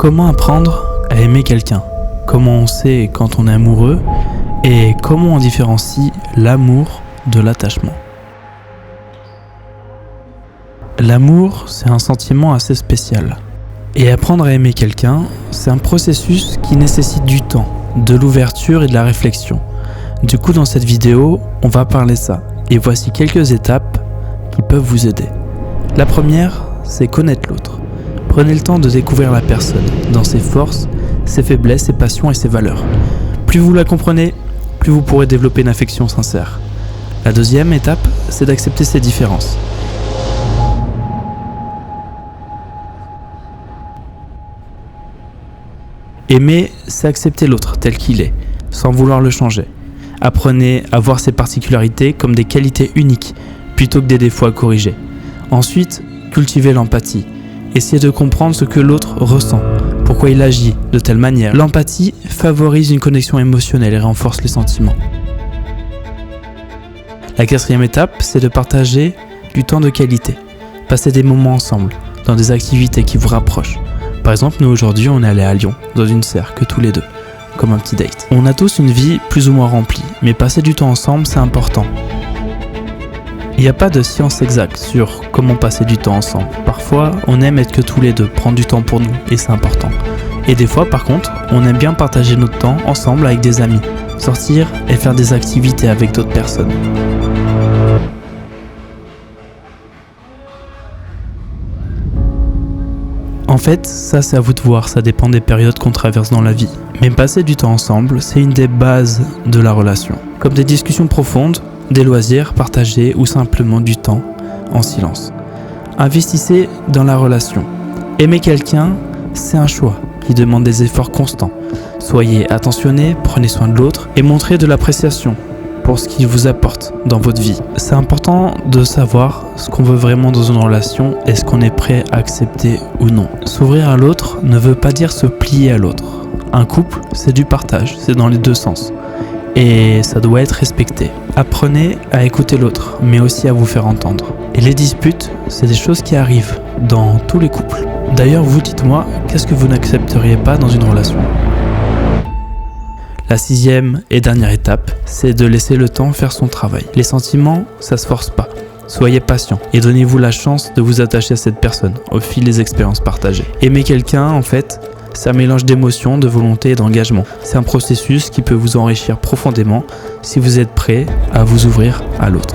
Comment apprendre à aimer quelqu'un? Comment on sait quand on est amoureux? Et comment on différencie l'amour de l'attachement? L'amour, c'est un sentiment assez spécial. Et apprendre à aimer quelqu'un, c'est un processus qui nécessite du temps, de l'ouverture et de la réflexion. Du coup, dans cette vidéo, on va parler de ça. Et voici quelques étapes qui peuvent vous aider. La première, c'est connaître l'autre. Prenez le temps de découvrir la personne, dans ses forces, ses faiblesses, ses passions et ses valeurs. Plus vous la comprenez, plus vous pourrez développer une affection sincère. La deuxième étape, c'est d'accepter ses différences. Aimer, c'est accepter l'autre tel qu'il est, sans vouloir le changer. Apprenez à voir ses particularités comme des qualités uniques, plutôt que des défauts à corriger. Ensuite, cultivez l'empathie. Essayez de comprendre ce que l'autre ressent, pourquoi il agit de telle manière. L'empathie favorise une connexion émotionnelle et renforce les sentiments. La quatrième étape, c'est de partager du temps de qualité. Passez des moments ensemble, dans des activités qui vous rapprochent. Par exemple, nous aujourd'hui, on est allé à Lyon, dans une serre, que tous les deux, comme un petit date. On a tous une vie plus ou moins remplie, mais passer du temps ensemble, c'est important. Il n'y a pas de science exacte sur comment passer du temps ensemble. Parfois, on aime être que tous les deux, prendre du temps pour nous, et c'est important. Et des fois, par contre, on aime bien partager notre temps ensemble avec des amis, sortir et faire des activités avec d'autres personnes. En fait, ça c'est à vous de voir, ça dépend des périodes qu'on traverse dans la vie. Mais passer du temps ensemble, c'est une des bases de la relation. Comme des discussions profondes, des loisirs partagés ou simplement du temps en silence. Investissez dans la relation. Aimer quelqu'un, c'est un choix qui demande des efforts constants. Soyez attentionné, prenez soin de l'autre et montrez de l'appréciation pour ce qu'il vous apporte dans votre vie. C'est important de savoir ce qu'on veut vraiment dans une relation et ce qu'on est prêt à accepter ou non. S'ouvrir à l'autre ne veut pas dire se plier à l'autre. Un couple, c'est du partage, c'est dans les deux sens. Et ça doit être respecté. Apprenez à écouter l'autre, mais aussi à vous faire entendre. Et les disputes, c'est des choses qui arrivent dans tous les couples. D'ailleurs, vous dites-moi, qu'est-ce que vous n'accepteriez pas dans une relation ? La sixième et dernière étape, c'est de laisser le temps faire son travail. Les sentiments, ça se force pas. Soyez patient et donnez-vous la chance de vous attacher à cette personne au fil des expériences partagées. Aimer quelqu'un, en fait, c'est un mélange d'émotions, de volonté et d'engagement. C'est un processus qui peut vous enrichir profondément si vous êtes prêt à vous ouvrir à l'autre.